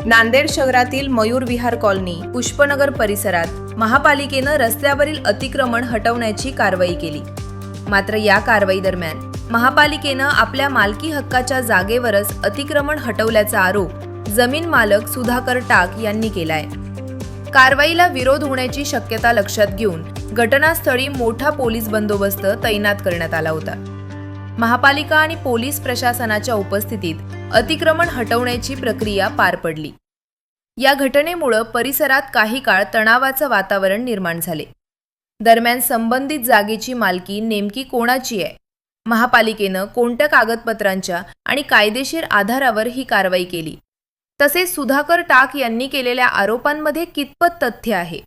नांदेड शहरातील मयूर विहार कॉलनी पुष्पनगर परिसरात महापालिकेनं रस्त्यावरील अतिक्रमण हटवण्याची कारवाई केली। मात्र या कारवाई दरम्यान महापालिकेनं आपल्या मालकी हक्काच्या जागेवरच अतिक्रमण हटवल्याचा आरोप जमीन मालक सुधाकर टाक यांनी केलाय। कारवाईला विरोध होण्याची शक्यता लक्षात घेऊन घटनास्थळी मोठा पोलीस बंदोबस्त तैनात करण्यात आला होता। महापालिका आणि पोलीस प्रशासनाच्या उपस्थितीत अतिक्रमण हटवण्याची प्रक्रिया पार पडली। या घटनेमुळे परिसरात काही काळ तणावाचं वातावरण निर्माण झाले। दरम्यान संबंधित जागेची मालकी नेमकी कोणाची आहे, महापालिकेनं कोणत्या कागदपत्रांच्या आणि कायदेशीर आधारावर ही कारवाई केली, तसेच सुधाकर टाक यांनी केलेल्या आरोपांमध्ये कितपत तथ्य आहे,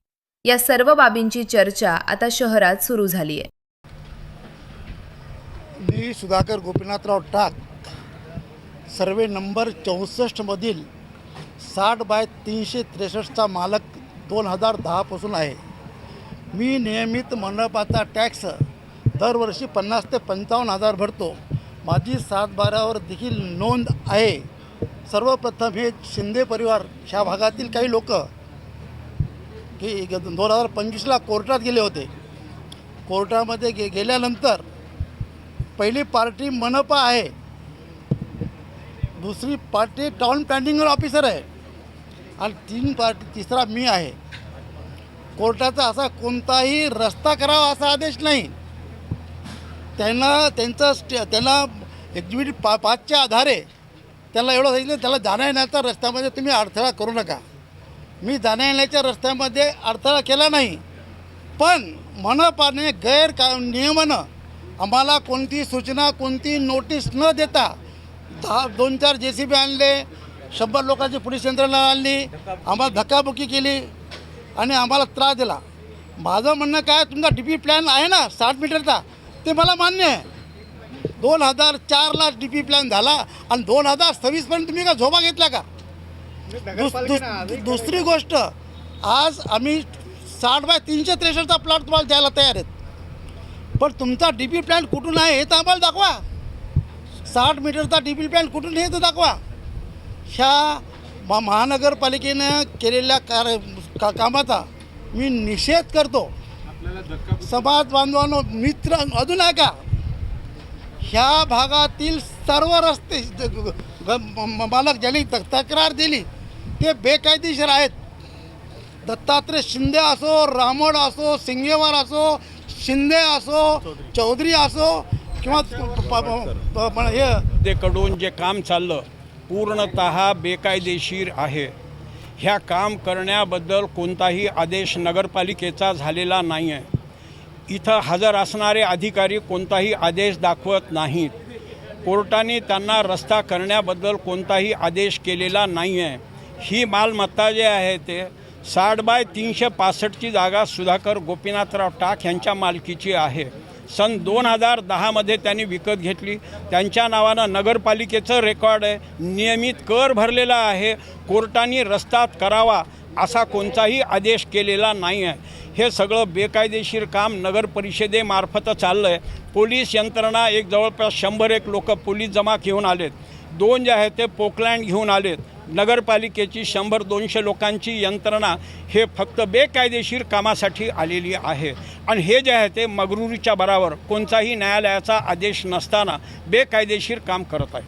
या सर्व बाबींची चर्चा आता शहरात सुरू झाली आहे। मी सुधाकर गोपीनाथराव टाक, सर्वे नंबर 64 मधील 60/363चा मालक 2010 पासून आहे। मी नियमित मंडपाचा टॅक्स दरवर्षी 50 ते 55 हजार भरतो। माझी 7/12वर देखील नोंद आहे। सर्वप्रथम हे शिंदे परिवार ह्या भागातील काही लोक की 2025ला कोर्टात गेले होते। कोर्टामध्ये गेल्यानंतर पहिली पार्टी मनपा आहे, दुसरी पार्टी टाउन प्लॅनिंग ऑफिसर आहे आणि तिसरा मी आहे। कोर्टाचा असा कोणताही रस्ता करावा असा आदेश नाही। त्यांना एक्झिक्युटिव्ह 5च्या आधारे त्याला एवढं सांगितलं, त्याला जाण्या येण्याच्या रस्त्यामध्ये तुम्ही अडथळा करू नका। मी जाण्या येण्याच्या रस्त्यामध्ये अडथळा केला नाही, पण मनपाने नियमानं आम्हाला कोणती सूचना, कोणती नोटीस न देता 2-4 JCB आणले, 100 लोकांची पोलीस यंत्रणा आणली, आम्हाला धक्काबुक्की केली आणि आम्हाला त्रास दिला। माझं म्हणणं काय, तुमचा DP प्लॅन आहे ना 60 मीटरचा, ते मला मान्य आहे। 2004ला DP प्लॅन झाला आणि 2026पर्यंत तुम्ही का झोपा घेतला का? दुसरी गोष्ट, आज आम्ही 60/363चा प्लॉट तुम्हाला द्यायला तयार आहेत, पण तुमचा DP प्लॅन कुठून आहे हे तर आम्हाला दाखवा। 60 मीटरचा DP प्लॅन कुठून हे तर दाखवा। ह्या महानगरपालिकेनं केलेल्या कामाचा मी निषेध करतो। समाज बांधवांनो, मित्र, अजून आहे का, ह्या भागातील सर्व रस्ते मालक ज्यांनी तक्रार दिली ते बेकायदेशीर आहेत। दत्तात्रय शिंदे असो, रामोड असो, सिंगेवार असो, शिंदे असो, चौधरी असो किंवा हे कडून जे काम चाललं पूर्णतः बेकायदेशीर आहे। ह्या काम करण्याबद्दल कोणताही आदेश नगरपालिकेचा झालेला नाही आहे। इथं हजर असणारे अधिकारी कोणताही आदेश दाखवत नाहीत। कोर्टाने त्यांना रस्ता करण्याबद्दल कोणताही आदेश केलेला नाही आहे। ही मालमत्ता जे आहे ते 60/365ची जागा सुधाकर गोपीनाथराव टाक यांच्या मालकीची आहे। सन 2010मध्ये त्यांनी विकत घेतली। त्यांच्या नावानं नगरपालिकेचं रेकॉर्ड आहे, नियमित कर भरलेला आहे। कोर्टाने रस्ता करावा असा कोणताही आदेश केलेला नाही आहे। हे सगळं बेकायदेशीर काम नगर परिषदेमार्फत चाललं आहे। पोलीस यंत्रणा जवळपास 101 लोक पोलीस जमा घेऊन आलेत, 2 जे आहेत ते पोकलँड घेऊन आलेत। नगरपालिकेची 100-200 लोकांची यंत्रणा हे फक्त बेकायदेशीर कामासाठी आलेली आहे आणि हे जे आहे ते मगरुरीच्या बराबर कोणताही न्यायालयाचा आदेश नसताना बेकायदेशीर काम करत आहे।